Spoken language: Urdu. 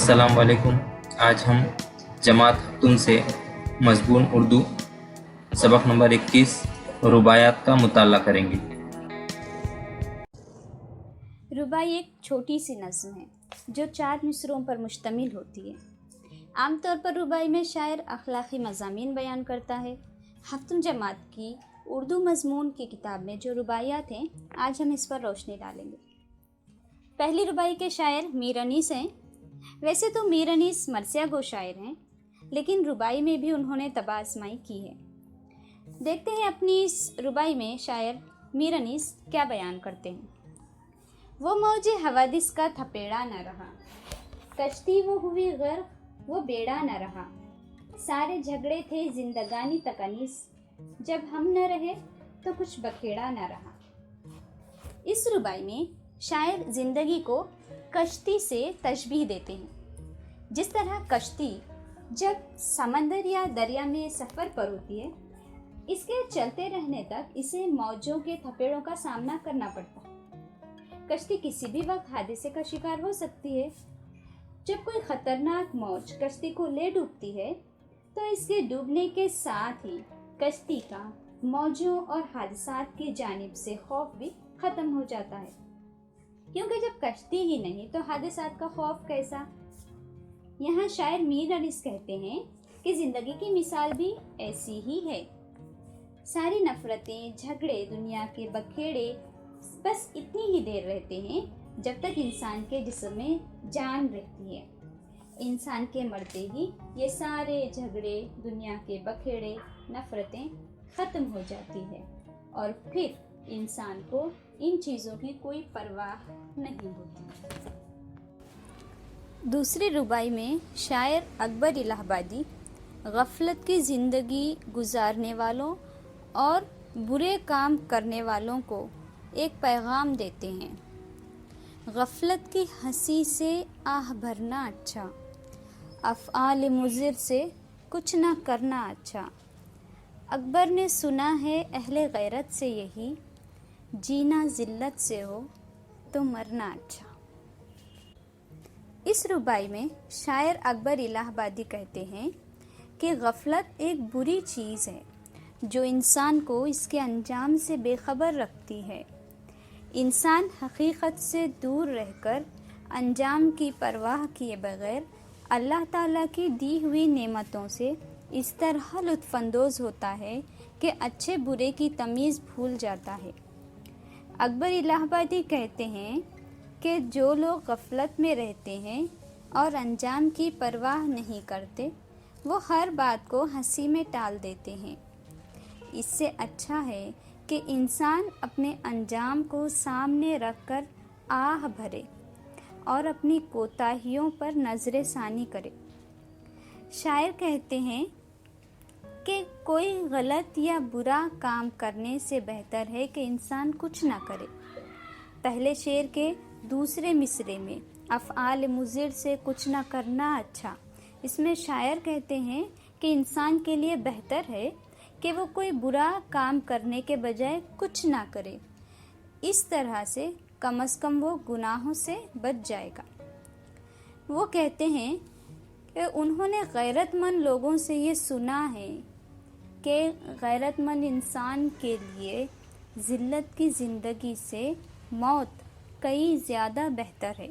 السلام علیکم۔ آج ہم جماعت ہفتون سے مضمون اردو سبق نمبر 21 رباعیات کا مطالعہ کریں گے۔ رباعی ایک چھوٹی سی نظم ہے جو 4 مصرعوں پر مشتمل ہوتی ہے۔ عام طور پر رباعی میں شاعر اخلاقی مضامین بیان کرتا ہے۔ ہفتون جماعت کی اردو مضمون کی کتاب میں جو رباعیات ہیں، آج ہم اس پر روشنی ڈالیں گے۔ پہلی رباعی کے شاعر میر انیس ہیں۔ ویسے تو میر انیس مرثیہ گو شاعر ہیں، لیکن رباعی میں بھی انہوں نے طبع آزمائی کی ہے۔ دیکھتے ہیں اپنی اس رباعی میں شاعر میر انیس کیا بیان کرتے ہیں۔ وہ موج حوادث کا تھپیڑا نہ رہا، کشتی وہ ہوئی غرق وہ بیڑا نہ رہا، سارے جھگڑے تھے زندگانی تک انیس، جب ہم نہ رہے تو کچھ بکھیڑا نہ رہا۔ اس رباعی میں شاعر زندگی کو کشتی سے تشبیہ دیتے ہیں۔ جس طرح کشتی جب سمندر یا دریا میں سفر پر ہوتی ہے، اس کے چلتے رہنے تک اسے موجوں کے تھپیڑوں کا سامنا کرنا پڑتا ہے۔ کشتی کسی بھی وقت حادثے کا شکار ہو سکتی ہے۔ جب کوئی خطرناک موج کشتی کو لے ڈوبتی ہے تو اس کے ڈوبنے کے ساتھ ہی کشتی کا موجوں اور حادثات کی جانب سے خوف بھی ختم ہو جاتا ہے، کیونکہ جب کشتی ہی نہیں تو حادثات کا خوف کیسا؟ یہاں شاعر میر انیس کہتے ہیں کہ زندگی کی مثال بھی ایسی ہی ہے۔ ساری نفرتیں، جھگڑے، دنیا کے بکھیڑے بس اتنی ہی دیر رہتے ہیں جب تک انسان کے جسم میں جان رہتی ہے۔ انسان کے مرتے ہی یہ سارے جھگڑے، دنیا کے بکھیڑے، نفرتیں ختم ہو جاتی ہے، اور پھر انسان کو ان چیزوں کی کوئی پرواہ نہیں ہوتی۔ دوسری رباعی میں شاعر اکبر الہ آبادی غفلت کی زندگی گزارنے والوں اور برے کام کرنے والوں کو ایک پیغام دیتے ہیں۔ غفلت کی ہنسی سے آہ بھرنا اچھا، افعال مضر سے کچھ نہ کرنا اچھا۔ اکبر نے سنا ہے اہل غیرت سے یہی، جینا ذلت سے ہو تو مرنا اچھا۔ اس رباعی میں شاعر اکبر الہ آبادی کہتے ہیں کہ غفلت ایک بری چیز ہے جو انسان کو اس کے انجام سے بے خبر رکھتی ہے۔ انسان حقیقت سے دور رہ کر انجام کی پرواہ کیے بغیر اللہ تعالیٰ کی دی ہوئی نعمتوں سے اس طرح لطف اندوز ہوتا ہے کہ اچھے برے کی تمیز بھول جاتا ہے۔ اکبر الہ آبادی کہتے ہیں کہ جو لوگ غفلت میں رہتے ہیں اور انجام کی پرواہ نہیں کرتے، وہ ہر بات کو ہنسی میں ٹال دیتے ہیں۔ اس سے اچھا ہے کہ انسان اپنے انجام کو سامنے رکھ کر آہ بھرے اور اپنی کوتاہیوں پر نظر ثانی کرے۔ شاعر کہتے ہیں کہ کوئی غلط یا برا کام کرنے سے بہتر ہے کہ انسان کچھ نہ کرے۔ پہلے شعر کے دوسرے مصرعے میں افعال مضر سے کچھ نہ کرنا اچھا، اس میں شاعر کہتے ہیں کہ انسان کے لیے بہتر ہے کہ وہ کوئی برا کام کرنے کے بجائے کچھ نہ کرے۔ اس طرح سے کم از کم وہ گناہوں سے بچ جائے گا۔ وہ کہتے ہیں کہ انہوں نے غیرت مند لوگوں سے یہ سنا ہے کہ غیرت مند انسان کے لیے ذلت کی زندگی سے موت کئی زیادہ بہتر ہے۔